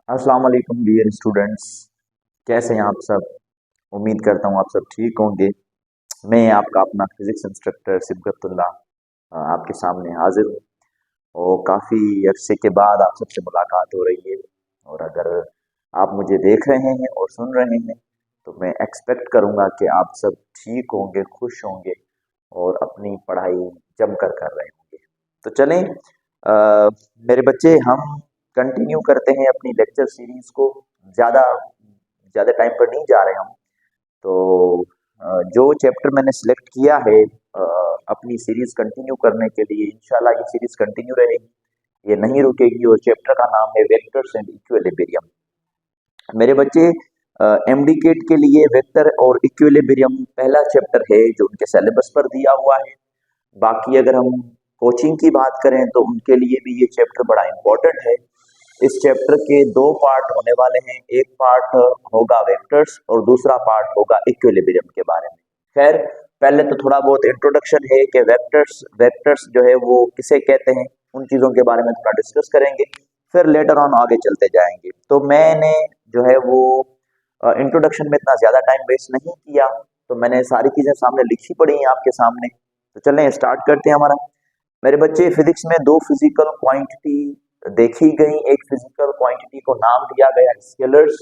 अस्सलाम वालेकुम dear students. कैसे हैं आप सब? उम्मीद करता हूँ आप सब ठीक होंगे। मैं आपका अपना फिजिक्स इंस्ट्रक्टर सिबगतुल्ला आपके सामने हाजिर हूँ और काफ़ी अरसे के बाद आप सबसे मुलाकात हो रही है। और अगर आप मुझे देख रहे हैं और सुन रहे हैं तो मैं एक्सपेक्ट करूँगा कि आप सब ठीक होंगे, खुश होंगे और अपनी पढ़ाई जमकर कर रहे होंगे। तो चलें, मेरे बच्चे, हम कंटिन्यू करते हैं अपनी लेक्चर सीरीज को। ज़्यादा ज़्यादा टाइम पर नहीं जा रहे हम। तो जो चैप्टर मैंने सिलेक्ट किया है अपनी सीरीज कंटिन्यू करने के लिए, इंशाल्लाह ये सीरीज कंटिन्यू रहेगी, ये नहीं रुकेगी। और चैप्टर का नाम है वेक्टर्स एंड इक्विलिब्रियम। मेरे बच्चे, एमडीकेट के लिए वेक्टर और इक्विलिब्रियम पहला चैप्टर है जो उनके सिलेबस पर दिया हुआ है। बाकी अगर हम कोचिंग की बात करें तो उनके लिए भी ये चैप्टर बड़ा इम्पोर्टेंट है। इस चैप्टर के दो पार्ट होने वाले हैं। एक पार्ट होगा वेक्टर्स और दूसरा पार्ट होगा इक्विलिब्रियम के बारे में। खैर, पहले तो थोड़ा बहुत इंट्रोडक्शन है कि वेक्टर्स वेक्टर्स जो है वो किसे कहते हैं, उन चीज़ों के बारे में थोड़ा डिस्कस करेंगे। फिर लेटर ऑन आगे चलते जाएंगे। तो मैंने जो है वो इंट्रोडक्शन में इतना ज़्यादा टाइम वेस्ट नहीं किया, तो मैंने सारी चीज़ें सामने लिखी पड़ी हैं आपके सामने। तो चलें स्टार्ट करते हैं हमारा। मेरे बच्चे, फिजिक्स में दो फिजिकल क्वांटिटी देखी गई। एक फिजिकल क्वांटिटी को नाम दिया गया स्केलर्स,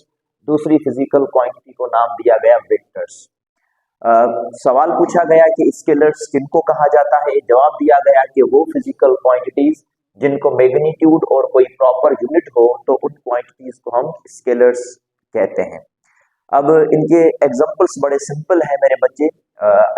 दूसरी फिजिकल क्वांटिटी को नाम दिया गया वेक्टर्स। सवाल पूछा गया कि स्केलर्स किनको कहा जाता है। जवाब दिया गया कि वो फिजिकल क्वांटिटीज जिनको मैग्नीट्यूड और कोई प्रॉपर यूनिट हो तो उन क्वांटिटीज को हम स्केलर्स कहते हैं। अब इनके एग्जांपल्स बड़े सिंपल हैं मेरे बच्चे।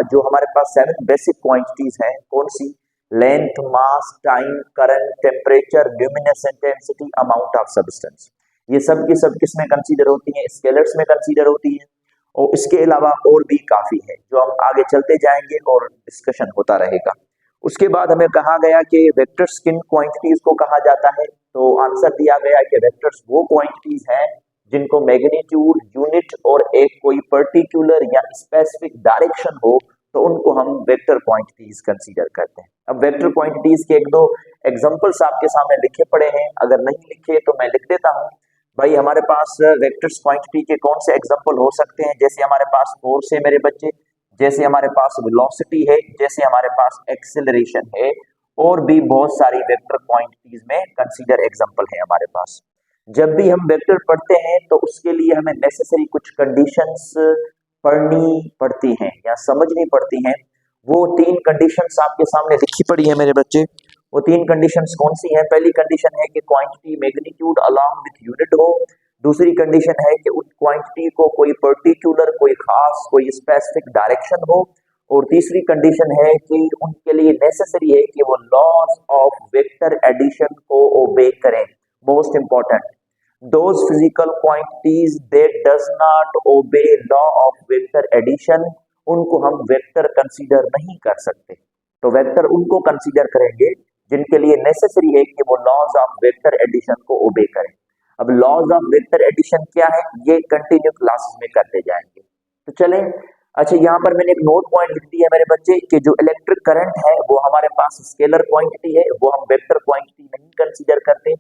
जो हमारे पास 7 बेसिक क्वांटिटीज हैं, कौन सी? Length, mass, time, current, temperature, luminous intensity, amount of substance. ये सब की सब किस में कंसीडर होती हैं? स्केलर्स में कंसीडर होती हैं। और इसके अलावा और भी काफी है जो हम आगे चलते जाएंगे और डिस्कशन होता रहेगा। उसके बाद हमें कहा गया कि वेक्टर्स किन क्वांटिटीज को कहा जाता है। तो आंसर दिया गया कि वेक्टर्स वो क्वांटिटीज हैं जिनको मैग्नीट्यूड, यूनिट और एक कोई पर्टिकुलर या स्पेसिफिक डायरेक्शन हो तो उनको हम वेक्टर क्वांटिटीज कंसीडर करते हैं। अब वेक्टर क्वांटिटीज के एक दो एग्जांपल्स आपके सामने लिखे पड़े हैं, अगर नहीं लिखे तो मैं लिख देता हूं। भाई, हमारे पास वेक्टर्स क्वांटिटी के कौन से एग्जांपल हो सकते हैं? जैसे हमारे पास फोर्स है मेरे बच्चे, जैसे हमारे पास वेलोसिटी है, जैसे हमारे पास एक्सेलरेशन है, और भी बहुत सारी वेक्टर क्वांटिटीज में कंसीडर एग्जांपल है हमारे पास। जब भी हम वेक्टर पढ़ते हैं तो उसके लिए हमें नेसेसरी कुछ कंडीशंस पढ़नी पड़ती हैं या समझनी पड़ती हैं। वो 3 कंडीशंस आपके सामने लिखी पड़ी है मेरे बच्चे। वो 3 कंडीशंस कौन सी हैं? पहली कंडीशन है कि quantity magnitude along with unit हो। दूसरी कंडीशन है कि उस क्वांटिटी को कोई पर्टिकुलर, कोई खास, कोई स्पेसिफिक डायरेक्शन हो। और तीसरी कंडीशन है कि उनके लिए नेसेसरी है कि वो लॉज ऑफ वेक्टर एडिशन को ओबे करें। Most important, those physical quantities that does not obey law of vector addition, उनको हम वेक्टर कंसीडर नहीं कर सकते। तो वेक्टर उनको कंसीडर करेंगे जिनके लिए नेसेसरी है कि वो लॉज ऑफ वेक्टर एडिशन को ओबे करें। अब लॉज ऑफ वेक्टर एडिशन क्या है, ये कंटिन्यू क्लासेस में करते जाएंगे। तो चलें, अच्छा, यहाँ पर मैंने एक नोट पॉइंट लिख दिया है मेरे बच्चे कि जो इलेक्ट्रिक करंट है वो हमारे पास स्केलर क्वांटिटी है, वो हम वेक्टर क्वांटिटी नहीं कंसीडर करते।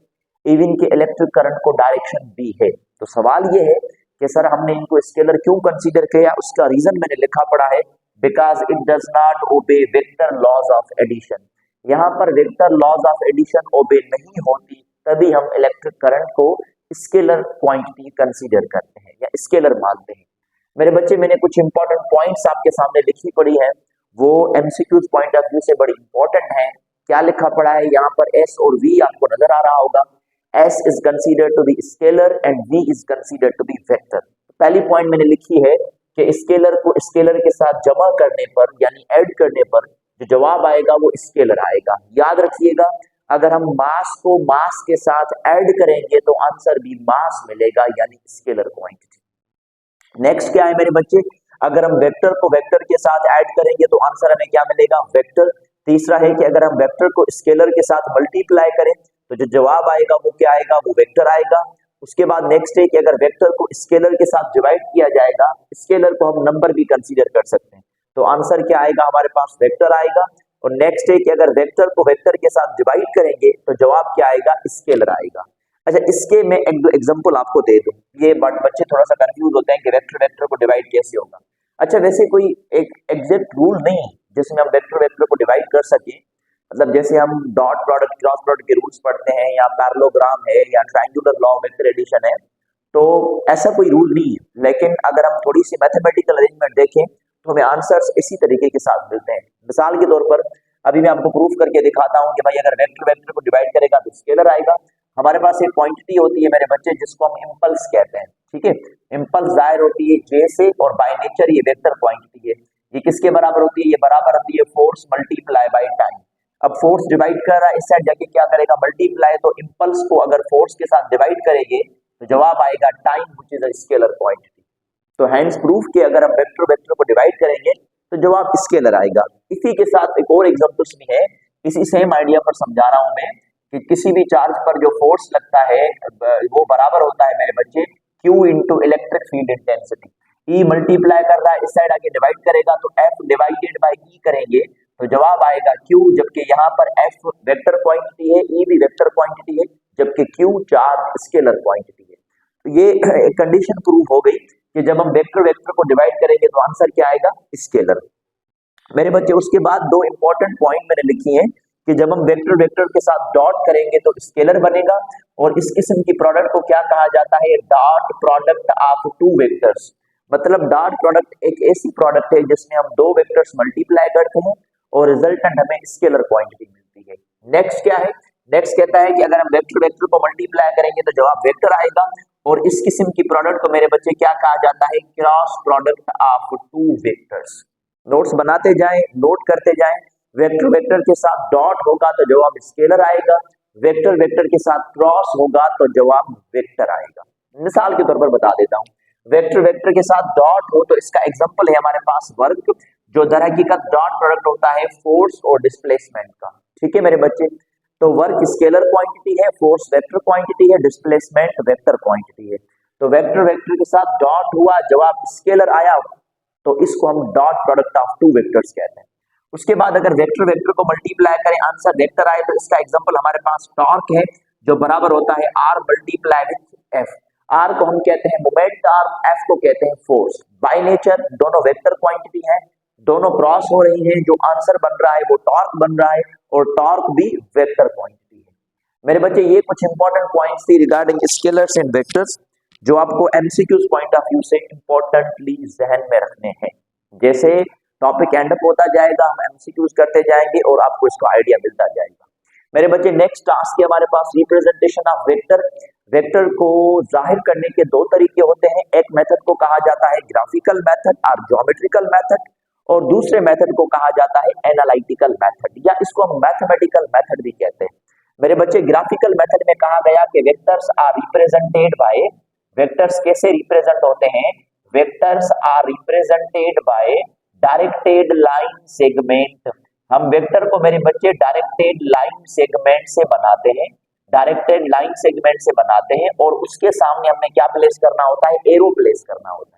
इवन के इलेक्ट्रिक करंट को डायरेक्शन भी है। तो सवाल ये है कि सर हमने इनको स्केलर क्यों कंसीडर किया? उसका रीजन मैंने लिखा पड़ा है, because it does not obey vector laws of addition. यहाँ पर वेक्टर लॉज ऑफ एडिशन ओबे नहीं होती, तभी हम इलेक्ट्रिक करंट को स्केलर क्वांटिटी कंसीडर करते हैं या स्केलर मानते हैं। मेरे बच्चे, मैंने कुछ इंपॉर्टेंट पॉइंट्स आपके सामने लिखी पड़ी है, वो एमसीक्यूज पॉइंट ऑफ व्यू से बड़ी इंपॉर्टेंट है। क्या लिखा पड़ा है यहाँ पर? एस और वी आपको नजर आ रहा होगा। S is considered to be scalar and V is considered to be vector। पहली पॉइंट मैंने लिखी है कि स्केलर को स्केलर के साथ जमा करने पर यानी ऐड करने पर जो जवाब आएगा वो स्केलर आएगा। याद रखिएगा, अगर हम मास को मास के साथ ऐड करेंगे तो आंसर भी मास मिलेगा यानी स्केलर क्वांटिटी। नेक्स्ट क्या है मेरे बच्चे? अगर हम वेक्टर को वेक्टर के साथ ऐड करेंगे तो आंसर हमें क्या मिलेगा? वेक्टर। तीसरा है कि अगर हम वेक्टर को स्केलर के साथ मल्टीप्लाई करें तो जो जवाब आएगा वो क्या आएगा? वो वेक्टर आएगा। उसके बाद नेक्स्ट है कि अगर वेक्टर को स्केलर के साथ डिवाइड किया जाएगा, स्केलर को हम नंबर भी कंसीडर कर सकते हैं, तो आंसर क्या आएगा? हमारे पास वेक्टर आएगा। और नेक्स्ट है कि अगर वेक्टर को वेक्टर के साथ डिवाइड करेंगे तो जवाब क्या आएगा? स्केलर आएगा। अच्छा, इसके मैं एक दो एग्जांपल आपको दे दूं, ये बच्चे थोड़ा सा कंफ्यूज होते हैं कि वेक्टर वेक्टर को डिवाइड कैसे होगा। अच्छा, वैसे कोई एक एग्जैक्ट रूल नहीं है जिसमें हम वेक्टर वेक्टर को डिवाइड कर सके। मतलब जैसे हम डॉट प्रोडक्ट क्रॉस प्रोडक्ट के रूल्स पढ़ते हैं, या पैरेललोग्राम है, या triangular law of vector addition है, तो ऐसा कोई रूल नहीं है। लेकिन अगर हम थोड़ी सी मैथमेटिकल अरेंजमेंट देखें तो हमें आंसर्स इसी तरीके के साथ मिलते हैं। मिसाल के तौर पर अभी मैं आपको प्रूफ करके दिखाता हूं कि भाई अगर वेक्टर वेक्टर को डिवाइड करेगा तो स्केलर आएगा। हमारे पास एक क्वांटिटी होती है मेरे बच्चे जिसको हम इम्पल्स कहते हैं, ठीक है। इम्पल्स जाहिर होती है जे से, और बाय नेचर ये वेक्टर क्वांटिटी है। ये किसके बराबर होती है? ये बराबर होती है फोर्स मल्टीप्लाई बाय टाइम। अब फोर्स डिवाइड कर रहा है, इस साइड जाके क्या करेगा? मल्टीप्लाई। तो इम्पल्स को अगर फोर्स के साथ डिवाइड करेंगे तो जवाब आएगा time, which is a scalar quantity. तो हैंस प्रूफ कि अगर हम वेक्टर वेक्टर को डिवाइड करेंगे तो जवाब स्केलर आएगा। इसी के साथ एक और एग्जांपल्स भी है, इसी सेम आइडिया पर समझा रहा हूं मैं कि किसी भी चार्ज पर जो फोर्स लगता है वो बराबर होता है मेरे बच्चे Q into electric field intensity. E multiply कर रहा है, इस साइड आके डिवाइड करेगा तो F डिवाइडेड बाय E करेंगे तो जवाब आएगा Q, जबकि यहाँ पर F वेक्टर क्वांटिटी है, E भी वेक्टर क्वांटिटी है, जबकि Q चार्ज स्केलर क्वांटिटी है। तो ये एक कंडीशन प्रूव हो गई कि जब हम वेक्टर वेक्टर को डिवाइड करेंगे तो आंसर क्या आएगा? स्केलर। मेरे बच्चे उसके बाद दो इंपॉर्टेंट पॉइंट मैंने लिखी हैं कि जब हम वेक्टर वेक्टर के साथ डॉट करेंगे तो स्केलर बनेगा, और इस किस्म की प्रोडक्ट को क्या कहा जाता है? Dot product of two vectors. मतलब डॉट प्रोडक्ट एक ऐसी प्रोडक्ट है जिसमें हम दो वेक्टर्स मल्टीप्लाई करते हैं और रिजल्टेंट हमें स्केलर क्वांटिटी मिलती है। नेक्स्ट क्या है? नेक्स्ट कहता है कि अगर हम वेक्टर वेक्टर को मल्टीप्लाई करेंगे तो जवाब वेक्टर आएगा, और इस किस्म की प्रोडक्ट को मेरे बच्चे क्या कहा जाता है? Cross product of two vectors. Notes बनाते जाएं, नोट करते जाएं। वेक्टर वेक्टर के साथ डॉट होगा तो जवाब स्केलर आएगा, वेक्टर वेक्टर के साथ क्रॉस होगा तो जवाब वेक्टर आएगा। मिसाल के तौर पर बता देता हूं, वेक्टर वेक्टर के साथ डॉट हो तो इसका एग्जांपल है हमारे पास वर्क, जो दर हकीकत डॉट प्रोडक्ट होता है फोर्स और डिस्प्लेसमेंट का। ठीक है मेरे बच्चे, तो वर्क स्केलर क्वांटिटी है, फोर्स वेक्टर क्वांटिटी है, डिस्प्लेसमेंट वेक्टर क्वांटिटी है। तो वेक्टर वेक्टर के साथ डॉट हुआ, जवाब स्केलर आया, तो इसको हम dot product of two vectors कहते हैं। उसके बाद अगर वेक्टर वेक्टर को मल्टीप्लाई करें, आंसर वेक्टर आए, तो इसका एग्जांपल हमारे पास टॉर्क है, जो बराबर होता है R multiply with F. R को हम कहते हैं मोमेंट आर्म, एफ को कहते हैं फोर्स। बाय नेचर दोनों वेक्टर क्वांटिटी है, दोनों क्रॉस हो रही है, जो आंसर बन रहा है वो टॉर्क बन रहा है, और टॉर्क भी वेक्टर क्वांटिटी है। मेरे बच्चे ये कुछ इंपॉर्टेंट पॉइंट्स थी रिगार्डिंग स्केलर्स एंड वेक्टर्स, जो आपको एमसीक्यूज पॉइंट ऑफ व्यू से इंपॉर्टेंटली जहन में रखने हैं। जैसे टॉपिक एंड अप होता जाएगा, हम एमसीक्यूज करते जाएंगे और आपको इसको आइडिया मिलता जाएगा। मेरे बच्चे नेक्स्ट टास्क है हमारे पास रिप्रेजेंटेशन ऑफ वेक्टर। वेक्टर को जाहिर करने के दो तरीके होते हैं, एक मेथड को कहा जाता है ग्राफिकल मेथड और ज्योमेट्रिकल मेथड, और दूसरे मेथड को कहा जाता है एनालिटिकल मेथड, या इसको हम मैथमेटिकल मेथड भी कहते हैं। मेरे बच्चे ग्राफिकल मेथड में कहा गया कि vectors are represented by, vectors कैसे रिप्रेजेंट होते हैं? Vectors are represented by directed line segment. हम वेक्टर को मेरे बच्चे डायरेक्टेड लाइन सेगमेंट से बनाते हैं, डायरेक्टेड लाइन सेगमेंट से बनाते हैं, और उसके सामने हमें क्या प्लेस करना होता है? एरो प्लेस करना होता है।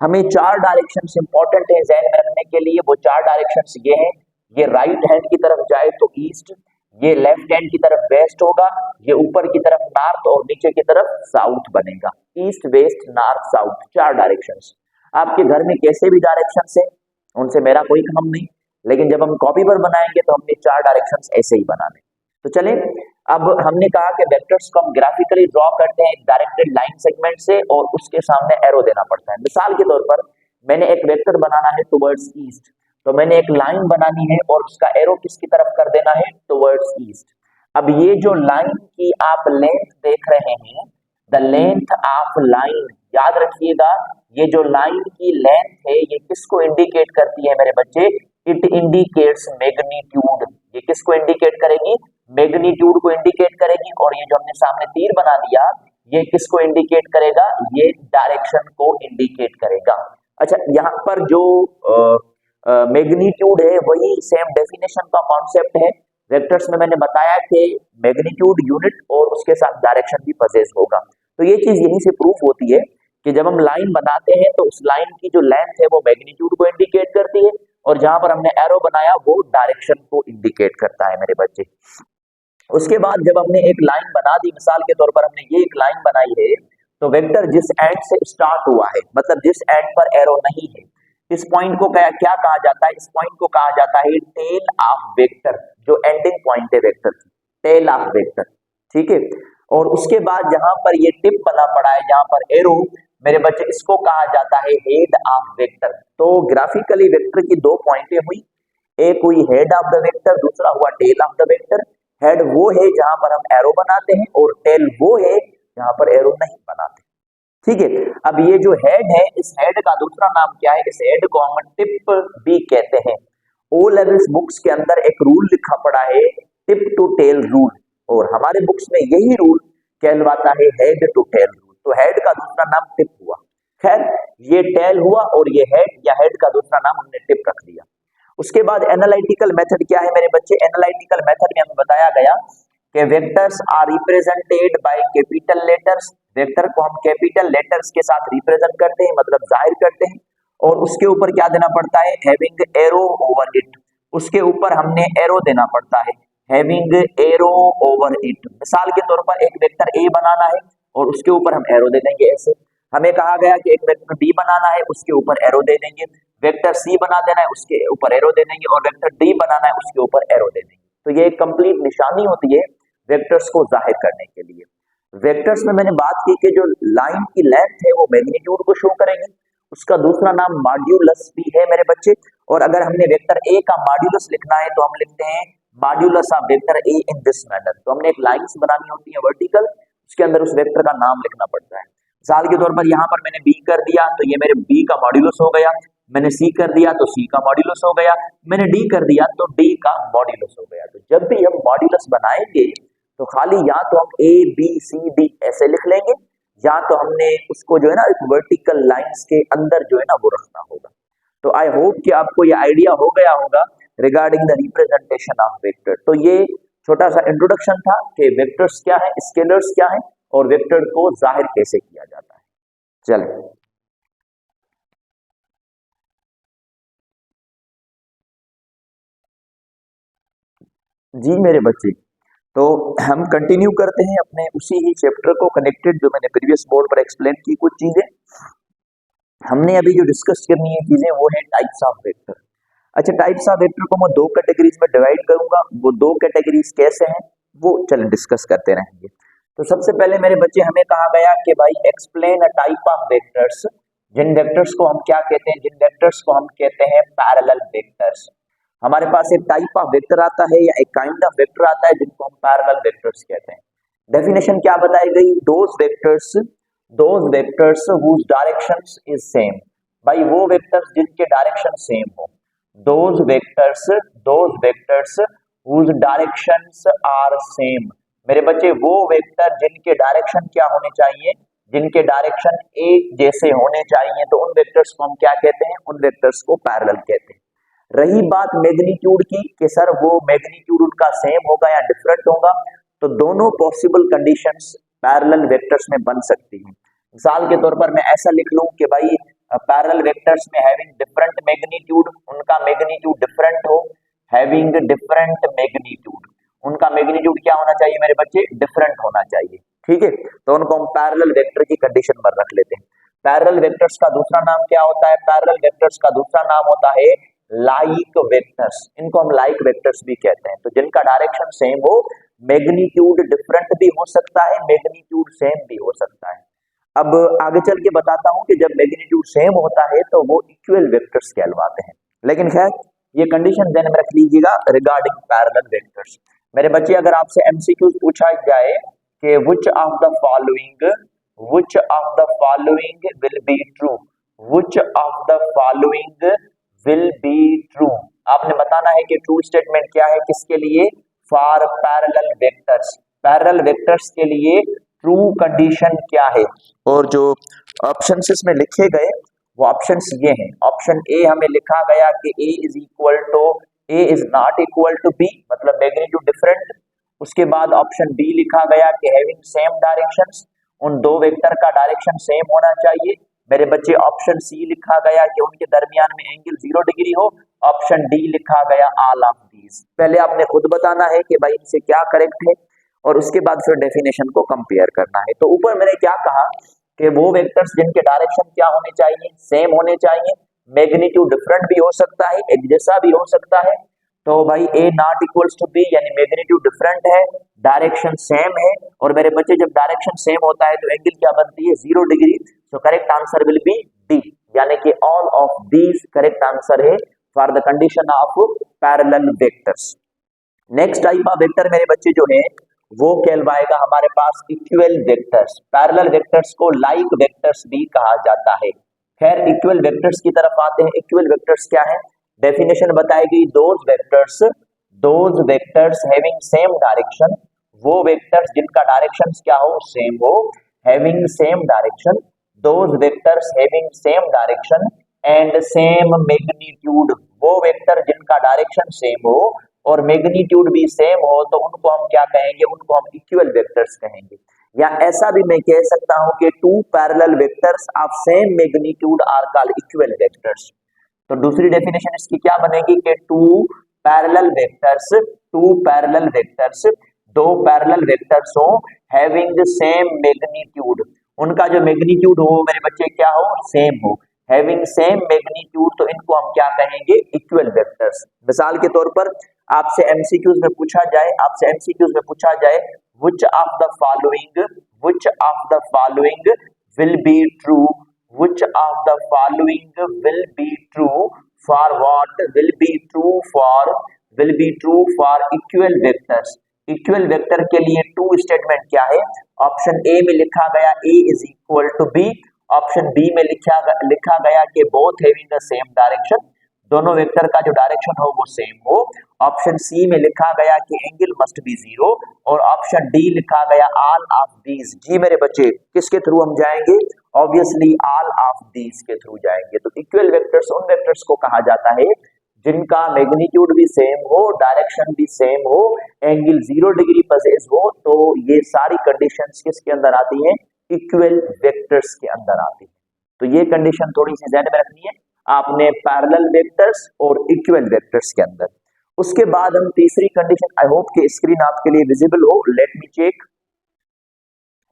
हमें चार डायरेक्शंस इंपॉर्टेंट है जहन में रखने के लिए। वो चार डायरेक्शंस ये हैं, ये राइट हैंड की तरफ जाए तो ईस्ट, ये लेफ्ट हैंड की तरफ वेस्ट होगा, ये ऊपर की तरफ नॉर्थ और नीचे की तरफ साउथ बनेगा। ईस्ट वेस्ट नॉर्थ साउथ, चार डायरेक्शंस। आपके घर में कैसे भी डायरेक्शंस है, उनसे मेरा कोई काम नहीं, लेकिन जब हम कॉपी पर बनाएंगे तो हमने चार डायरेक्शंस ऐसे ही बनाने। तो चले, अब हमने कहा कि वेक्टर्स को हम ग्राफिकली ड्रॉ करते हैं डायरेक्टेड लाइन सेगमेंट से, और उसके सामने एरो देना पड़ता है। मिसाल के तौर पर मैंने एक वेक्टर बनाना है टुवर्ड्स ईस्ट, तो मैंने एक लाइन बनानी है और उसका एरो किसकी तरफ कर देना है? Towards east. अब ये जो लाइन की आप लेंथ देख रहे हैं, द लेंथ ऑफ लाइन, याद रखिएगा ये जो लाइन की लेंथ है ये किसको इंडिकेट करती है मेरे बच्चे? It indicates magnitude. ये किसको इंडिकेट करेगी? मैग्नीट्यूड को इंडिकेट करेगी। और ये जो हमने सामने तीर बना दिया, ये किसको इंडिकेट करेगा? ये डायरेक्शन को इंडिकेट करेगा। अच्छा, यहाँ पर जो मैग्नीट्यूड है वही सेम डेफिनेशन का कॉन्सेप्ट है। वेक्टर्स में मैंने बताया कि मैग्नीट्यूड यूनिट और उसके साथ डायरेक्शन भी पजेस होगा। तो ये चीज यहीं से प्रूफ होती है कि जब हम लाइन बनाते हैं तो उस लाइन की जो लेंथ है वो मैग्नीट्यूड को इंडिकेट करती है, और जहां पर हमने एरो बनाया वो डायरेक्शन को इंडिकेट करता है मेरे बच्चे। उसके बाद जब हमने एक लाइन बना दी, मिसाल के तौर पर हमने ये एक लाइन बनाई है, तो वेक्टर जिस एंड से स्टार्ट हुआ है, मतलब जिस एंड पर एरो नहीं है, इस पॉइंट को क्या क्या कहा जाता है? इस पॉइंट को कहा जाता है टेल ऑफ वेक्टर, जो एंडिंग पॉइंट है वेक्टर की, टेल ऑफ वेक्टर, ठीक है। और उसके बाद जहां पर ये टिप बना पड़ा है, जहां पर एरो, मेरे बच्चे इसको कहा जाता है हेड ऑफ वेक्टर। तो ग्राफिकली वेक्टर की दो पॉइंटें हुई, एक हुई हेड ऑफ द वेक्टर, दूसरा हुआ tail of the vector. Head वो है जहां पर हम एरो बनाते हैं और टेल वो है जहां पर एरो नहीं बनाते, ठीक है। अब ये जो हेड है, इस हेड का दूसरा नाम क्या है? इस हेड को हम टिप भी कहते हैं। ओ लेवल्स बुक्स के अंदर एक रूल लिखा पड़ा है, टिप टू टेल रूल, और हमारे बुक्स में यही रूल कहलवाता है हेड टू टेल रूल। तो हेड का दूसरा नाम टिप हुआ। खैर, ये टेल हुआ और ये हेड या हेड का दूसरा नाम हमने टिप रख दिया। उसके बाद एनालिटिकल मेथड क्या है मेरे बच्चे? एनालिटिकल मेथड में हमें बताया गया कि vectors are represented by capital letters. Vector को हम कैपिटल लेटर्स के साथ रिप्रेजेंट करते हैं, मतलब जाहिर करते हैं, और उसके ऊपर क्या देना पड़ता है? Having arrow over it. उसके ऊपर हमने एरो देना पड़ता है, हैविंग एरो ओवर इट। मिसाल के तौर पर एक वेक्टर ए बनाना है और उसके ऊपर हम एरो दे देंगे ऐसे। हमें कहा गया कि एक वेक्टर बी बनाना है, उसके ऊपर एरो दे देंगे। वेक्टर सी बना देना है, उसके ऊपर एरो दे देंगे, और वेक्टर डी बनाना है, उसके ऊपर एरो दे देंगे। तो ये एक कंप्लीट निशानी होती है वेक्टर्स को जाहिर करने के लिए। वेक्टर्स में मैंने बात की कि जो लाइन की लेंथ है वो मैग्नीट्यूड को शो करेगी, उसका दूसरा नाम मॉड्यूलस भी है मेरे बच्चे। और अगर हमने वेक्टर ए का मॉड्यूलस लिखना है तो हम लिखते हैं modulus of vector A in this manner. तो हमने एक लाइंस बनानी होती है वर्टिकल, उसके अंदर उस वेक्टर का नाम लिखना पड़ता है। मिसाल के तौर पर यहाँ पर मैंने बी कर दिया तो ये मेरे बी का मॉड्यूलस हो गया, मैंने सी कर दिया तो सी का मॉड्यूलस हो गया, मैंने डी कर दिया तो डी का मॉड्यूलस हो गया। तो जब भी हम मॉड्यूलस बनाएंगे तो खाली या तो हम ए बी सी डी ऐसे लिख लेंगे, या तो हमने उसको जो है ना एक वर्टिकल लाइंस के अंदर जो है ना वो रखना होगा। तो आई होप कि आपको ये आइडिया हो गया होगा regarding the representation of vector. तो ये छोटा सा इंट्रोडक्शन था कि वेक्टर्स क्या है, स्केलर्स क्या है, और वेक्टर को जाहिर कैसे किया जाता है। चलिए जी मेरे बच्चे, तो हम कंटिन्यू करते हैं अपने उसी ही चैप्टर को कनेक्टेड, जो मैंने प्रीवियस बोर्ड पर एक्सप्लेन की कुछ चीजें। हमने अभी जो डिस्कस करनी है चीजें वो है टाइप्स ऑफ वेक्टर। अच्छा, टाइप्स ऑफ वेक्टर को मैं दो कैटेगरीज में डिवाइड करूंगा। वो दो कैटेगरीज कैसे हैं वो चल डिस्कस करते रहेंगे। तो सबसे पहले मेरे बच्चे हमें कहा गया कि भाई explain a type of vectors. जिन वेक्टर्स को हम क्या कहते हैं? जिन वेक्टर्स को हम कहते हैं पैरेलल वेक्टर्स। हमारे पास एक टाइप ऑफ वेक्टर आता है या एक काइंड ऑफ वेक्टर आता है जिनको हम पैरेलल वेक्टर्स कहते हैं। डेफिनेशन क्या बताई गई? Those vectors whose directions is same। भाई वो वेक्टर्स जिनके डायरेक्शन सेम हो। Those vectors whose directions are same। मेरे बच्चे वो वेक्टर जिनके डायरेक्शन क्या होने चाहिए? जिनके डायरेक्शन एक जैसे होने चाहिए, तो उन वेक्टर्स को हम क्या कहते हैं? उन वेक्टर्स को पैरेलल कहते हैं। रही बात मैग्नीट्यूड की कि सर वो मैग्नीट्यूड उनका सेम होगा या डिफरेंट होगा, तो दोनों पॉसिबल कंडीशंस पैरेलल वेक्टर्स में बन सकती हैं। मिसाल के तौर पर मैं ऐसा लिख लूं कि भाई पैरेलल वेक्टर्स में हैविंग डिफरेंट मैग्नीट्यूड, उनका मैग्नीट्यूड डिफरेंट हो। हैविंग डिफरेंट मैग्नीट्यूड, उनका मैग्नीट्यूड क्या होना चाहिए मेरे बच्चे? डिफरेंट होना चाहिए, ठीक है। तो उनको हम पैरेलल वेक्टर की कंडीशन पर रख लेते हैं। पैरेलल वेक्टर्स का दूसरा नाम क्या होता है? पैरेलल वेक्टर्स का दूसरा नाम होता है लाइक वेक्टर्स। इनको हम लाइक वेक्टर्स भी कहते हैं। तो जिनका डायरेक्शन सेम हो, मैग्नीट्यूड डिफरेंट भी हो सकता है, मैग्नीट्यूड सेम भी हो सकता है। अब आगे चल के बताता हूं कि जब मैग्नीट्यूड सेम होता है तो वो इक्वल वेक्टर्स कहलवाते हैं। लेकिन खैर ये कंडीशन ध्यान में रख लीजिएगा रिगार्डिंग पैरेलल वेक्टर्स। मेरे बच्चे, अगर आपसे एमसीक्यू पूछा जाए कि which of the following will be true, which of the following will be true, आपने बताना है कि ट्रू स्टेटमेंट क्या है, किसके लिए? For parallel vectors. Parallel vectors के लिए ट्रू कंडीशन क्या है? और जो ऑप्शंस इसमें लिखे गए वो ऑप्शंस ये हैं। ऑप्शन ए हमें लिखा गया कि A is not equal to B, मतलब मैग्नीट्यूड डिफरेंट। उसके बाद ऑप्शन बी लिखा गया कि हैविंग सेम डायरेक्शंस, उन दो वेक्टर का डायरेक्शन सेम होना चाहिए। मेरे बच्चे ऑप्शन सी लिखा गया कि उनके दरमियान में एंगल 0 डिग्री हो। ऑप्शन डी लिखा गया ऑल ऑफ दीज। पहले आपने खुद बताना है कि भाई इनसे क्या करेक्ट है और उसके बाद फिर डेफिनेशन को कंपेयर करना है। तो ऊपर मैंने क्या कहा कि वो वेक्टर्स जिनके डायरेक्शन क्या होने चाहिए, सेम होने चाहिए, मैग्नीट्यूड डिफरेंट भी हो सकता है, एक जैसा भी हो सकता है। तो भाई ए नॉट इक्वल्स टू बी यानी मैग्नीट्यूड डिफरेंट है, डायरेक्शन सेम है, और मेरे बच्चे जब डायरेक्शन सेम होता है तो एंगल क्या बनती है, 0 degree. So correct answer will be D, यानी कि all of these correct answer है for the condition of parallel vectors. Next type of vector मेरे बच्चे जो है वो कहलवाएगा हमारे पास इक्वल वेक्टर्स। पैरेलल वेक्टर्स को लाइक वेक्टर्स भी कहा जाता है। खैर इक्वल वेक्टर्स की तरफ आते हैं। इक्वल वेक्टर्स क्या है, डेफिनेशन बताई गई, those vectors having same direction, वो वेक्टर्स जिनका डायरेक्शन क्या हो, सेम हो, having same direction, those vectors having same direction and same magnitude, वो वेक्टर जिनका डायरेक्शन सेम हो और मैग्नीट्यूड भी सेम हो तो उनको हम क्या कहेंगे, उनको हम इक्वल वेक्टर्स कहेंगे। या ऐसा भी मैं कह सकता हूं कि two parallel vectors of same magnitude are called equal vectors. तो दूसरी डेफिनेशन इसकी क्या बनेगी कि टू पैरेलल वेक्टर्स, दो पैरेलल वेक्टर्स हो हैविंग सेम मैग्नीट्यूड, उनका जो मैग्नीट्यूड हो मेरे बच्चे क्या हो, सेम हो, हैविंग सेम मैग्नीट्यूड, तो इनको हम क्या कहेंगे, इक्वल वेक्टर्स। मिसाल के तौर पर आपसे एमसीक्यूज में पूछा जाए which of the following will be true, which of the following will be true for what, will be true for equal vectors. Equal vector के लिए टू स्टेटमेंट क्या है, ऑप्शन ए में लिखा गया A is equal to B, option B में लिखा गया कि both having the same direction, दोनों वेक्टर का जो डायरेक्शन हो वो सेम हो, ऑप्शन सी में लिखा गया कि एंगल मस्ट बी 0, और ऑप्शन डी लिखा गया ऑल ऑफ दीज। जी मेरे बच्चे किसके थ्रू हम जाएंगे, ऑब्वियसली ऑल ऑफ दीज के थ्रू जाएंगे। तो इक्वल वेक्टर्स उन वेक्टर्स को कहा जाता है जिनका मैग्नीट्यूड भी सेम हो, डायरेक्शन भी सेम हो, एंगल 0 डिग्री पजेस हो, तो ये सारी कंडीशंस किसके अंदर आती हैं, इक्वल वेक्टर्स के अंदर आती है। तो ये कंडीशन थोड़ी सी ध्यान में रखनी है आपने पैरेलल वेक्टर्स और इक्वल वेक्टर्स के अंदर। उसके बाद हम तीसरी कंडीशन, आई होप कि स्क्रीन आपके लिए विजिबल हो, लेट मी चेक।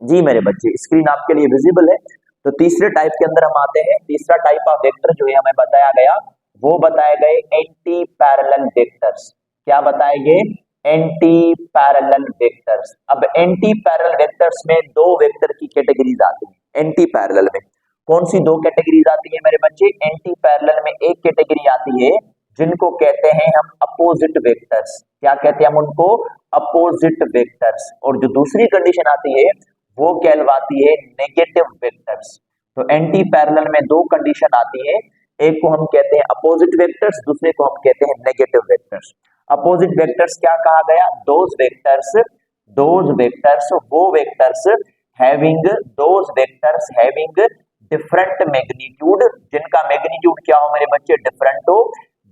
जी मेरे बच्चे स्क्रीन आपके लिए विजिबल है। तो तीसरे टाइप के अंदर हम आते हैं। तीसरा टाइप ऑफ वेक्टर जो है हमें बताया गया, वो बताए गए एंटी पैरेलल वेक्टर्स। क्या बताए गए, एंटी पैरेलल वेक्टर्स। अब एंटी पैरेलल वेक्टर्स में दो वेक्टर की कैटेगरीज आती हैं। एंटी पैरेलल में कौन सी दो कैटेगरीज आती है मेरे बच्चे, एंटी पैरेलल में एक कैटेगरी आती है जिनको कहते हैं हम अपोजिट वेक्टर्स। क्या कहते हैं हम उनको, अपोजिट वेक्टर्स। और जो दूसरी कंडीशन आती है वो कहलवाती है नेगेटिव वेक्टर्स। तो एंटी पैरेलल में दो कंडीशन आती है, एक को हम कहते हैं अपोजिट वेक्टर्स, दूसरे को हम कहते हैं नेगेटिव वेक्टर्स। अपोजिट वेक्टर्स क्या कहा गया, दोज वेक्टर्स वो वेक्टर्स हैविंग डिफरेंट मैग्नीट्यूड, जिनका मैग्नीट्यूड क्या हो मेरे बच्चे, डिफरेंट हो,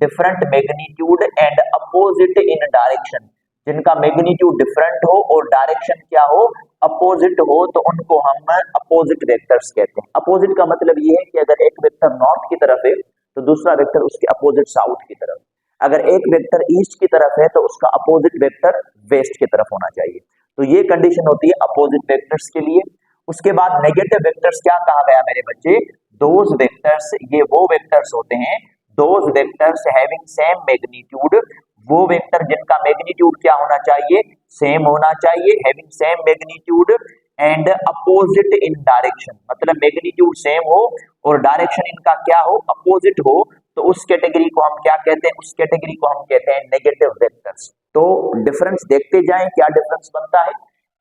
different magnitude and opposite in direction, जिनका मैग्नीट्यूड डिफरेंट हो और डायरेक्शन क्या हो, अपोजिट हो, तो उनको हम अपोजिट वेक्टर्स कहते हैं। अपोजिट का मतलब ये है कि अगर एक वेक्टर नॉर्थ की तरफ है तो दूसरा वेक्टर उसके अपोजिट साउथ की तरफ, अगर एक वेक्टर ईस्ट की तरफ है तो उसका अपोजिट वेक्टर वेस्ट की तरफ होना चाहिए। तो ये कंडीशन होती है अपोजिट वेक्टर्स के लिए। उसके बाद नेगेटिव वेक्टर्स क्या कहा गया मेरे बच्चे, दोज वेक्टर्स, ये वो वेक्टर्स होते हैं, those vectors having same magnitude, वो वेक्टर जिनका मैग्नीट्यूड क्या होना चाहिए, सेम होना चाहिए, having same magnitude and opposite in direction, मतलब मैग्नीट्यूड सेम हो और डायरेक्शन इनका क्या हो, अपोजिट हो, तो उस कैटेगरी को हम क्या कहते हैं, उस कैटेगरी को हम कहते हैं नेगेटिव वेक्टर्स। तो डिफरेंस देखते जाएं, क्या डिफरेंस बनता है।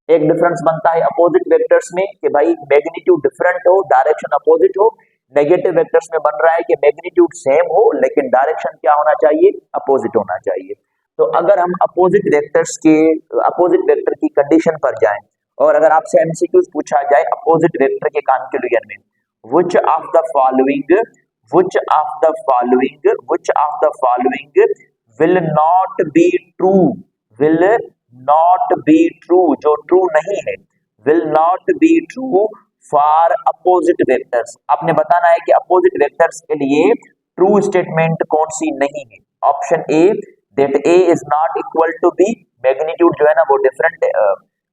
एक डिफरेंस बनता है अपोजिट वेक्टर्स में कि भाई मैग्नीट्यूड डिफरेंट हो, डायरेक्शन अपोजिट हो। नेगेटिव वेक्टर्स में बन रहा है कि मैग्नीट्यूड सेम हो लेकिन डायरेक्शन क्या होना चाहिए, अपोजिट होना चाहिए। तो अगर हम अपोजिट वेक्टर की कंडीशन पर जाएं और अगर आपसे एमसीक्यूज पूछा जाए अपोजिट वेक्टर के कॉन्क्लूजन में, which of the following will not be true, जो ट्रू नहीं है, will not be true for opposite vectors. आपने बताना है कि अपोजिट वेक्टर्स के लिए ट्रू स्टेटमेंट कौन सी नहीं है? Option A that A is not equal to B, magnitude जो है ना वो डिफरेंट,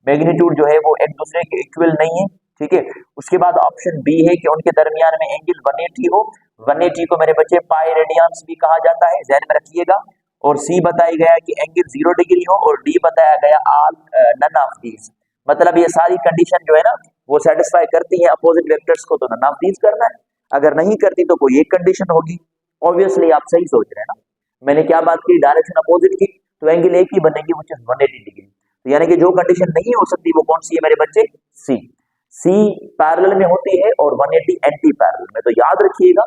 मैग्नीट्यूड जो है वो एक दूसरे के इक्वल नहीं है, ठीक है। उसके बाद ऑप्शन बी है कि उनके दरमियान में एंगल 180 हो, 180 को मेरे बच्चे पाई रेडियंस भी कहा जाता है, ध्यान में रखिएगा। और सी बताया गया कि एंगल 0 डिग्री हो, और डी बताया गया ऑल नन ऑफ दीज। मतलब ये सारी कंडीशन जो है ना वो सेटिस्फाई करती है अपोजिट वेक्टर्स को, तो नन ऑफ दीज करना है, अगर नहीं करती तो कोई एक कंडीशन होगी। ऑब्वियसली आप सही सोच रहे हैं ना, मैंने क्या बात की, डायरेक्शन अपोजिट की, तो एंगल एक ही बनेगी व्हिच इज 180 डिग्री। तो यानी कि जो कंडीशन नहीं हो सकती वो कौन सी है मेरे बच्चे? सी। सी पैरेलल में होती है और 180 एंटी पैरेलल में। तो याद रखिएगा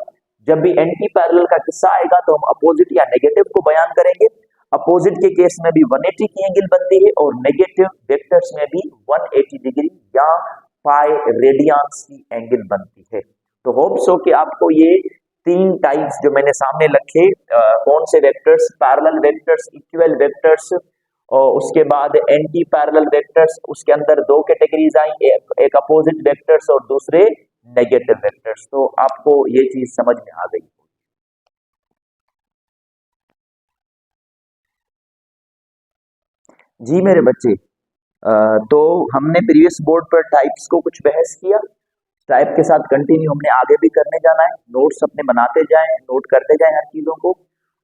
जब भी एंटी पैरेलल का किस्सा आएगा तो हम अपोजिट या नेगेटिव को बयान करेंगे। अपोजिट के केस में भी 180 की एंगल बनती है और नेगेटिव वेक्टर्स में भी 180 डिग्री या पाई रेडियंस की एंगल बनती है। तो होप सो कि आपको ये तीन टाइप्स जो मैंने सामने रखे, कौन से vectors, parallel vectors, equal vectors, और उसके बाद एंटी पैरेलल वेक्टर्स, उसके अंदर दो कैटेगरीज आई, एक अपोजिट वेक्टर्स और दूसरे नेगेटिव वेक्टर्स। तो आपको ये चीज समझ में आ गई। जी मेरे बच्चे, तो हमने प्रीवियस बोर्ड पर टाइप्स को कुछ बहस किया, टाइप के साथ कंटिन्यू हमने आगे भी करने जाना है। नोट्स अपने बनाते जाएं, नोट करते जाएं हर चीजों को।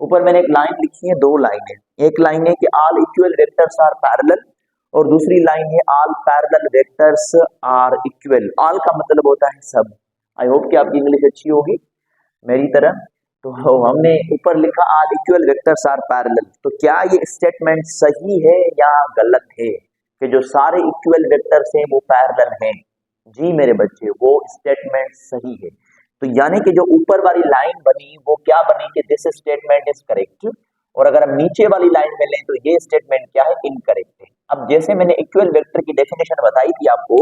ऊपर मैंने एक लाइन लिखी है, दो लाइनें, एक लाइन है कि all equal vectors are parallel, और दूसरी लाइन है all parallel vectors are equal. All का मतलब होता है सब। आई होप कि आपकी इंग्लिश अच्छी होगी मेरी तरह। तो हमने ऊपर लिखा all equal vectors are parallel, तो क्या ये स्टेटमेंट सही है या गलत है कि जो सारे इक्वल वेक्टर्स हैं वो पैरेलल हैं? जी मेरे बच्चे, वो स्टेटमेंट सही है। तो यानी कि जो ऊपर वाली लाइन बनी वो क्या बनी कि दिस स्टेटमेंट इज करेक्ट, और अगर हम नीचे वाली लाइन में लें तो ये स्टेटमेंट क्या है? इनकरेक्ट है। अब जैसे मैंने इक्वल वेक्टर की डेफिनेशन बताई थी आपको,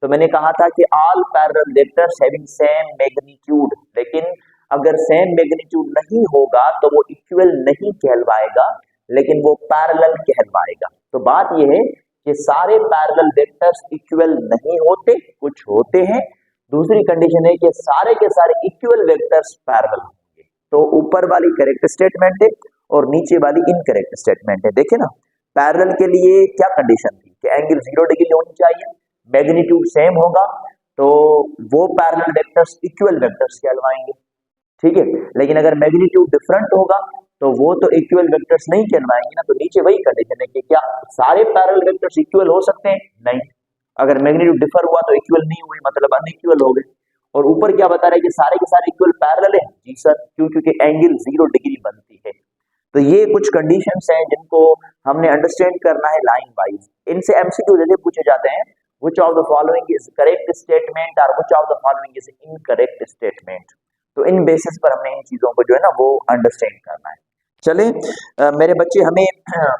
तो मैंने कहा था कि all parallel vectors having same magnitude, लेकिन अगर सेम मैग्नीट्यूड नहीं होगा तो वो इक्वल नहीं कहलवाएगा, लेकिन वो पैरेलल कहलवाएगा। तो बात यह है कि सारे पैरेलल वेक्टर्स इक्वल नहीं होते, कुछ होते हैं। दूसरी कंडीशन है कि सारे के सारे इक्वल वेक्टर्स पैरेलल होंगे। तो ऊपर वाली करेक्ट स्टेटमेंट है और नीचे वाली इनकरेक्ट स्टेटमेंट है। देखिए ना, पैरेलल के लिए क्या कंडीशन थी कि एंगल 0 डिग्री होनी चाहिए, मैग्नीट्यूड सेम होगा, तो वो पैरेलल वेक्टर्स इक्वल वेक्टर्स कहलवाएंगे, ठीक है। लेकिन अगर मैग्नीट्यूड डिफरेंट होगा तो वो तो इक्वल वेक्टर्स नहीं कहलवाएंगे ना। तो नीचे वही कंडीशन है कि क्या सारे पैरेलल वेक्टर्स इक्वल हो सकते हैं? नहीं। अगर मैग्नीट्यूड डिफर हुआ तो इक्वल नहीं हुए, मतलब अनइक्वल हो गए। और ऊपर क्या बता रहे हैं कि सारे के सारे इक्वल पैरेलल है? जी सर, क्यों? क्योंकि एंगल 0 डिग्री बनती है। तो ये कुछ कंडीशंस हैं जिनको हमने अंडरस्टैंड करना है लाइन वाइज। इनसे एमसीक्यू जैसे पूछे जाते हैं, which of the following is correct statement और which of the following is incorrect statement. तो इन बेसिस पर हमने इन चीजों को जो है ना वो अंडरस्टैंड करना है। चले मेरे बच्चे, हमें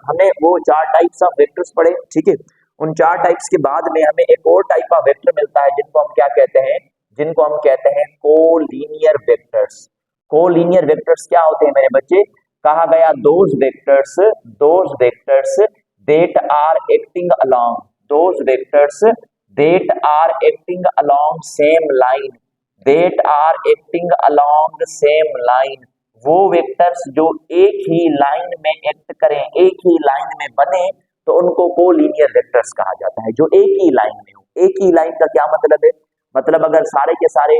हमने वो 4 टाइप्स ऑफ वेक्टर्स पढ़े, ठीक है। उन 4 टाइप्स के बाद में हमें एक और टाइप ऑफ वेक्टर मिलता है जिनको हम क्या कहते हैं? जिनको हम कहते हैं कोलीनियर वेक्टर्स। कोलीनियर वेक्टर्स क्या होते हैं मेरे बच्चे? कहा गया those vectors that are acting along, those vectors that are acting along same line, that are acting along the same line. वो वेक्टर्स जो एक ही लाइन में एक्ट करें, एक ही लाइन में बने, तो उनको कोलीनियर वेक्टर्स कहा जाता है, जो एक ही लाइन में हो। एक ही लाइन का क्या मतलब है? मतलब अगर सारे के सारे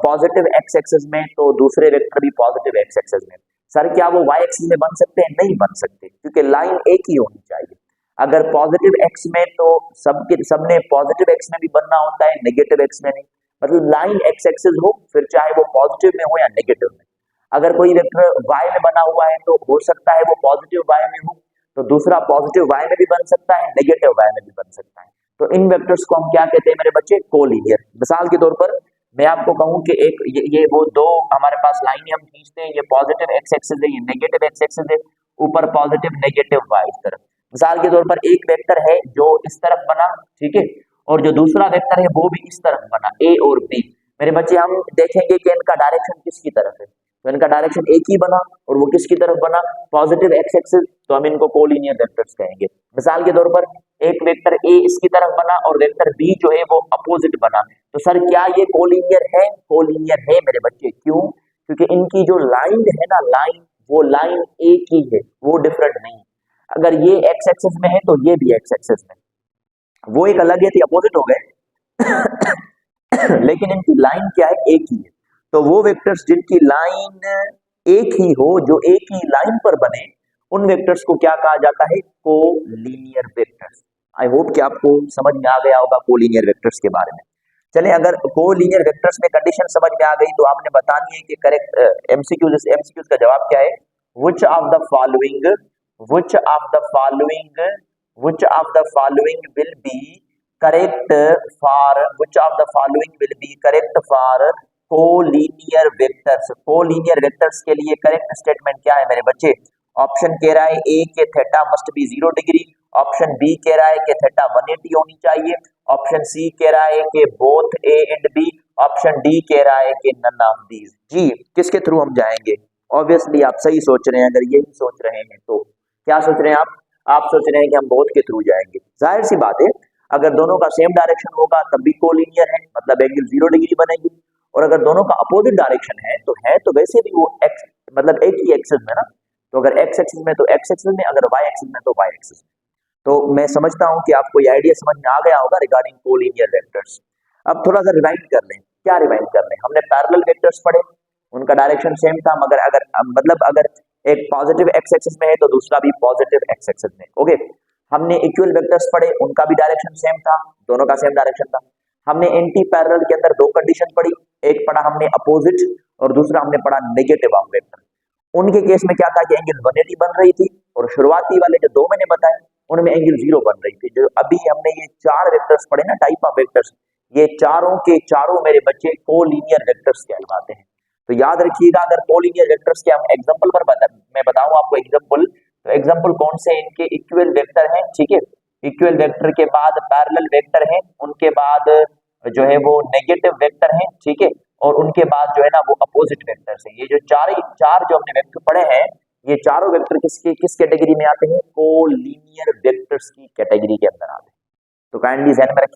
पॉजिटिव एक्स एक्सिस में, तो दूसरे वेक्टर भी पॉजिटिव एक्स एक्सिस में। सर क्या वो वाई एक्सिस में बन सकते हैं? नहीं बन सकते, क्योंकि लाइन एक ही होनी चाहिए। अगर पॉजिटिव एक्स में तो सबने पॉजिटिव एक्स में भी बनना होता है, नेगेटिव एक्स में नहीं। मतलब लाइन एक्स एक्सिस हो, फिर चाहे वो पॉजिटिव में हो या नेगेटिव में। अगर कोई वेक्टर वाई में बना हुआ है तो हो सकता है वो पॉजिटिव वाई में हो, तो दूसरा पॉजिटिव वाई में भी बन सकता है, नेगेटिव वाई में भी बन सकता है। तो इन वेक्टर्स को हम क्या कहते हैं मेरे बच्चे? कोलीनियर। मिसाल के तौर पर मैं आपको कहूं कि एक ये वो दो हमारे पास लाइनें हम खींचते हैं, ये पॉजिटिव एक्स एक्सिस है, ये नेगेटिव एक्स एक्सिस है, ऊपर पॉजिटिव नेगेटिव वाई इस तरफ। मिसाल के तौर पर एक वेक्टर है जो इस तरफ बना, ठीक है, और जो दूसरा वेक्टर है वो भी इस तरफ बना, ए और बी। मेरे बच्चे हम देखेंगे कि इनका डायरेक्शन किसकी तरफ है, तो इनका डायरेक्शन एक ही बना, और वो किसकी तरफ बना? पॉजिटिव एक्स एक्सिस, तो हम इनको कोलीनियर वेक्टर्स कहेंगे। मिसाल के तौर पर एक वेक्टर ए इसकी तरफ बना और वेक्टर बी जो है वो अपोजिट बना, तो सर क्या ये कोलीनियर है? कोलीनियर है मेरे बच्चे। क्यों? क्योंकि इनकी जो लाइन है ना, लाइन, वो लाइन एक ही है, वो डिफरेंट नहीं। अगर ये एक्स एक्सिस में है तो ये भी एक्स एक्सिस में, वो एक अलग है, तो अपोजिट हो गए लेकिन इनकी लाइन क्या है, एक ही है। तो वो वेक्टर्स जिनकी लाइन एक ही हो, जो एक ही लाइन पर बने, उन वेक्टर्स को क्या कहा जाता है, कोलीनियर वेक्टर्स। आई होप कि आपको समझ में आ गया होगा कोलीनियर वेक्टर्स के बारे में। चलिए, अगर कोलीनियर वेक्टर्स में कंडीशन समझ में आ गई तो आपने बतानी है कि करेक्ट एमसीक्यूज का जवाब क्या है। Which of the following which of the following which of the following will be correct for which of the following will be correct for collinear vectors. Collinear vectors के लिए करेक्ट स्टेटमेंट क्या है मेरे बच्चे? ऑप्शन कह रहा है A के theta must be 0 degree, option B कह रहा है कि थीटा 180 होनी चाहिए, ऑप्शन सी कह रहा है कि both A and B, option D कह रहा है कि नन ऑफ दीज। जी, किसके थ्रू हम जाएंगे? ऑब्वियसली आप सही सोच रहे हैं। अगर यही सोच रहे हैं तो क्या सोच रहे हैं आप सोच रहे हैं कि हम बोथ के थ्रू जाएंगे। जाहिर सी बात है, अगर दोनों का सेम डायरेक्शन होगा तब भी कोलिनियर है, मतलब एंगल 0 डिग्री बनेगी। और अगर दोनों का अपोजिट डायरेक्शन है तो वैसे भी वो एक्स, मतलब एक ही एक्सिस में ना, तो अगर एक्स एक्सिस में तो एक्स एक्सिस में, अगर वाई एक्सिस में तो वाई एक्सिस में। तो मैं समझता हूं कि आपको ये आइडिया समझ में आ गया होगा रिगार्डिंग कोलिनियर वेक्टर्स। अब थोड़ा सा रिवाइंड कर लें। क्या रिवाइंड कर लें? हमने पैरेलल वेक्टर्स पढ़े, उनका डायरेक्शन सेम था, मगर अगर मतलब अगर एक पॉजिटिव एक्स एक्सिस में है तो दूसरा भी पॉजिटिव एक्स एक्सिस में। ओके, हमने इक्वल वेक्टर्स पढ़े, उनका भी डायरेक्शन सेम था, दोनों का सेम डायरेक्शन था। हमने एंटी पैरेलल के अंदर दो कंडीशन पढ़ी, एक पढ़ा हमने अपोजिट और दूसरा हमने पढ़ा नेगेटिव ऑफ वेक्टर। उनके केस में क्या था कि एंगल 180 बन रही थी, और शुरुआती वाले जो दो मैंने बताए उनमें एंगल 0 बन रही थी। जो अभी हमने ये चार वेक्टर्स पढ़े ना, टाइप ऑफ वेक्टर्स, ये चारों के चारों मेरे बच्चे कोलिनियर वेक्टर्स कहलाते हैं। तो याद रखिएगा, अगर कोलिनियर वेक्टर्स के हम एग्जांपल पर मैं बताऊं आपको एग्जांपल, तो एग्जांपल कौन से इनके इक्वल वेक्टर हैं, ठीक है। इक्वल वेक्टर के बाद पैरेलल वेक्टर हैं, उनके बाद जो है वो नेगेटिव वेक्टर हैं, ठीक है, और उनके बाद जो है ना वो अपोजिट वेक्टर्स हैं। ये जो चार जो हमने वेक्टर पढ़े हैं, ये चारों वेक्टर किस कैटेगरी में आते हैं? कोलिनियर वेक्टर्स की कैटेगरी के अंदर आते हैं। तो काइंडली ध्यान में रख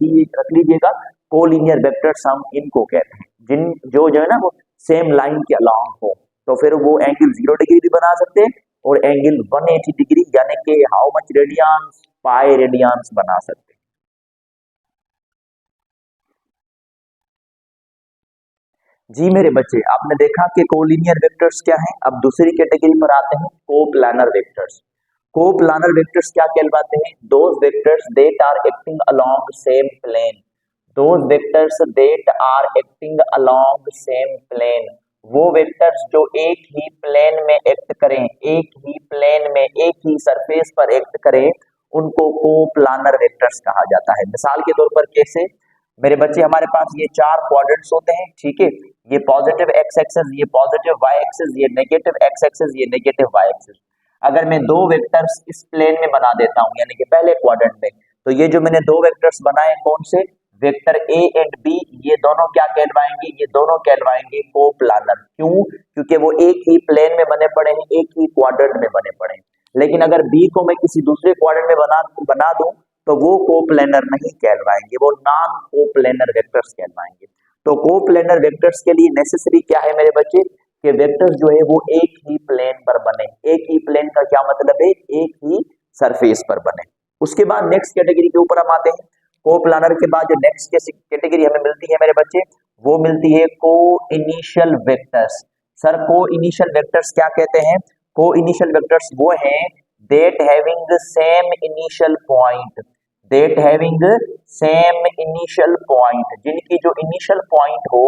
लीजिएगा, कोलिनियर वेक्टर्स हम इनको कहते हैं जिन जो है ना वो सेम लाइन के अलाउंग हो। तो फिर वो एंगल 0 डिग्री भी बना सकते हैं और एंगल 180 डिग्री यानी कि how much radians, pi radians बना सकते हैं। जी मेरे बच्चे, आपने देखा कि कोलिनियर वेक्टर्स क्या हैं। अब दूसरी कैटेगरी पर आते हैं, कोप्लानर वेक्टर्स। कोप्लानर वेक्टर्स क्या कहलाते हैं? Those vectors that are acting along same plane. Those vectors that are acting along same plane. वो वेक्टर्स जो एक ही प्लेन में एक्ट करें, एक ही प्लेन में एक ही सरफेस पर एक्ट करें, उनको कोप्लानर वेक्टर्स कहा जाता है। मिसाल के तौर पर कैसे? मेरे बच्चे, हमारे पास ये चार क्वाड्रेंट्स होते हैं, ठीक है। ये पॉजिटिव एक्स एक्सिस, ये पॉजिटिव वाई एक्सिस, ये नेगेटिव एक्स एक्सिस, ये नेगेटिव वाई एक्सिस। अगर मैं दो वेक्टर्स इस प्लेन में बना देता हूं, यानी कि पहले क्वाड्रेंट में, तो ये जो मैंने दो वेक्टर्स बनाए कौन से? वेक्टर ए एंड बी, ये दोनों क्या कहलवाएंगे? ये दोनों कहलवाएंगे कोप्लानर। क्यों? क्योंकि वो एक ही प्लेन में बने पड़े हैं, एक ही क्वाड्रेंट में बने पड़े हैं। लेकिन अगर बी को मैं किसी दूसरे क्वाड्रेंट में बना दूं तो वो कोप्लेनर नहीं कहलवाएंगे, वो नॉन कोप्लेनर वेक्टर्स कहलवाएंगे। तो कोप्लेनर वेक्टर्स के लिए नेसेसरी क्या है मेरे बच्चे? कि वेक्टर्स जो है वो एक ही प्लेन पर बने। एक ही प्लेन का क्या मतलब है? एक ही सरफेस पर बने। उसके बाद नेक्स्ट कैटेगरी के ऊपर हम आते हैं। कोप्लानर के बाद जो नेक्स्ट कैटेगरी हमें मिलती है मेरे बच्चे, वो मिलती है को इनिशियल वेक्टर्स। सर, को इनिशियल वेक्टर्स क्या कहते हैं? को इनिशियल वेक्टर्स वो हैं that having the same initial point, that having same initial point, जिनकी जो इनिशियल पॉइंट हो,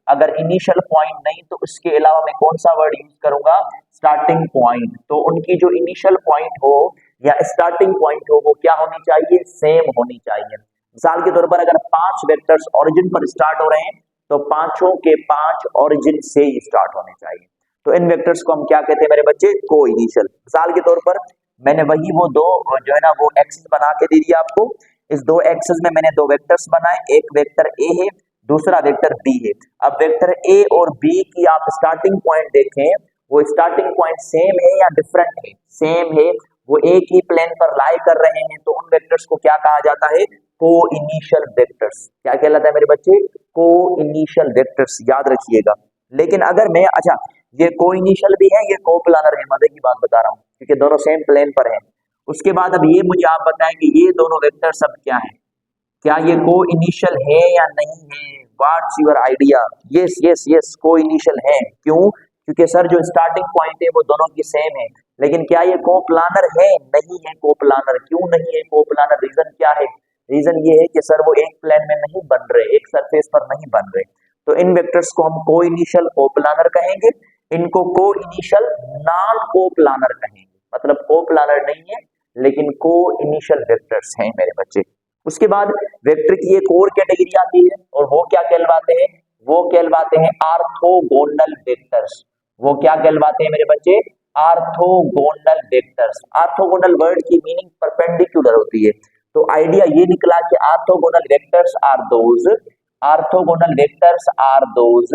अगर इनिशियल पॉइंट नहीं तो उसके अलावा मैं कौन सा वर्ड यूज करूंगा? Starting point. तो उनकी जो इनिशियल पॉइंट हो या स्टार्टिंग पॉइंट हो वो क्या होनी चाहिए? सेम होनी चाहिए। मिसाल के तौर पर अगर 5 वेक्टर्स ओरिजिन पर स्टार्ट हो रहे हैं तो पांचों के 5 ओरिजिन से ही स्टार्ट होने चाहिए। तो इन वेक्टर्स को हम क्या कहते हैं मेरे बच्चे? को इनिशियल। मिसाल के तौर पर मैंने वही वो दो जो है ना वो एक्सिस बना के दे दिया आपको। इस दो एक्सिस में मैंने दो वेक्टर्स बनाए, एक वेक्टर ए है, दूसरा वेक्टर बी है। अब वेक्टर ए और बी की आप स्टार्टिंग पॉइंट देखें, वो स्टार्टिंग पॉइंट सेम है या डिफरेंट है? सेम है, वो एक ही प्लेन पर लाई कर रहे हैं, तो उन वेक्टर्स को क्या कहा जाता है? को इनिशियल वेक्टर्स। क्या कहलाता है मेरे बच्चे? को इनिशियल वेक्टर्स, याद रखिएगा। लेकिन अगर मैं, अच्छा, ये को इनिशियल भी है, ये को प्लानर है, मजे की बात बता रहा हूँ क्योंकि दोनों सेम प्लेन पर है। उसके बाद अब ये मुझे आप बताएं कि ये दोनों वेक्टर सब क्या है, क्या ये को इनिशियल है या नहीं है? What's your idea? Yes yes yes, को इनिशियल है। क्यों? क्योंकि सर जो स्टार्टिंग पॉइंट है वो दोनों की सेम है। लेकिन क्या ये को प्लानर है? नहीं है को प्लानर। क्यों नहीं है को प्लानर? रीजन क्या है? रीजन ये है कि सर वो एक प्लेन में नहीं बन रहे, एक सरफेस पर नहीं बन रहे। तो इन वेक्टर्स को हम को इनिशियल को प्लानर कहेंगे, इनको को इनिशियल नॉन को प्लानर कहेंगे। मतलब को प्लानर नहीं है लेकिन को इनिशियल वेक्टर्स हैं मेरे बच्चे। उसके बाद वेक्टर की एक और कैटेगरी आती है और वो क्या कहलवाते हैं? वो कहलवाते हैं ऑर्थोगोनल वेक्टर्स। वो क्या कहलवाते हैं मेरे बच्चे? Orthogonal vectors. ऑर्थोगोनल वर्ड की मीनिंग परपेंडिकुलर होती है। तो आइडिया ये निकला कि orthogonal vectors are those, orthogonal vectors are those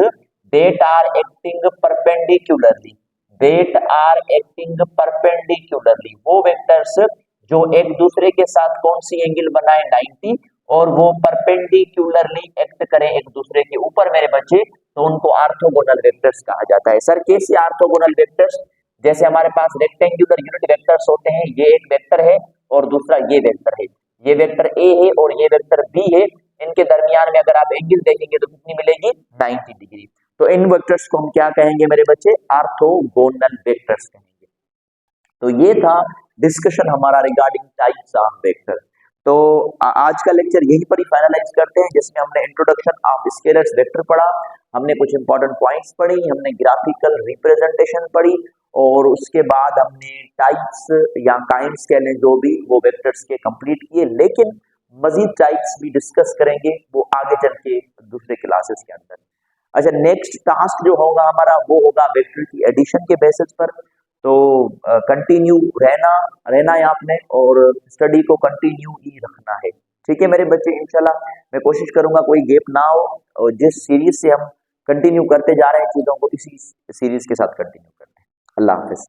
that are acting perpendicularly, that are acting perpendicularly. वो वेक्टर्स जो एक दूसरे के साथ कौन सी एंगल बनाए 90 और वो परपेंडिकुलरली एक्ट करें एक दूसरे के ऊपर मेरे बच्चे, तो उनको ऑर्थोगोनल वेक्टर्स कहा जाता है। सर कैसे ऑर्थोगोनल वेक्टर्स? जैसे हमारे पास रेक्टेंगुलर यूनिट वेक्टर्स होते हैं, ये एक वेक्टर है और दूसरा ये वेक्टर है, ये वेक्टर ए है और ये वेक्टर बी है। इनके दरमियान में अगर आप एंगल देखेंगे तो कितनी मिलेगी? 90 डिग्री। तो इन वेक्टर्स को हम क्या कहेंगे मेरे बच्चे? ऑर्थोगोनल वेक्टर्स कहेंगे। तो ये था डिस्कशन हमारा रिगार्डिंग टाइप्स ऑफ वेक्टर। तो आज का लेक्चर यहीं पर ही फाइनलाइज करते हैं, जिसमें हमने इंट्रोडक्शन ऑफ स्केलर्स वेक्टर पढ़ा, हमने कुछ इंपॉर्टेंट पॉइंट्स पढ़ी, हमने ग्राफिकल रिप्रेजेंटेशन पढ़ी और उसके बाद हमने टाइप्स या काइंड्स कह लें जो भी वो वेक्टर्स के कंप्लीट किए। लेकिन मजीद टाइप्स भी डिस्कस करेंगे वो आगे चल के दूसरे क्लासेस के अंदर। अच्छा, नेक्स्ट टास्क जो होगा हमारा वो होगा वेक्टर की एडिशन के बेसिस पर। तो कंटिन्यू रहना है आपने और स्टडी को कंटिन्यू ही रखना है। ठीक है मेरे बच्चे, इंशाल्लाह मैं कोशिश करूंगा कोई गैप ना हो और जिस सीरीज से हम कंटिन्यू करते जा रहे हैं चीजों को इसी सीरीज के साथ कंटिन्यू करते हैं। अल्लाह हाफिज।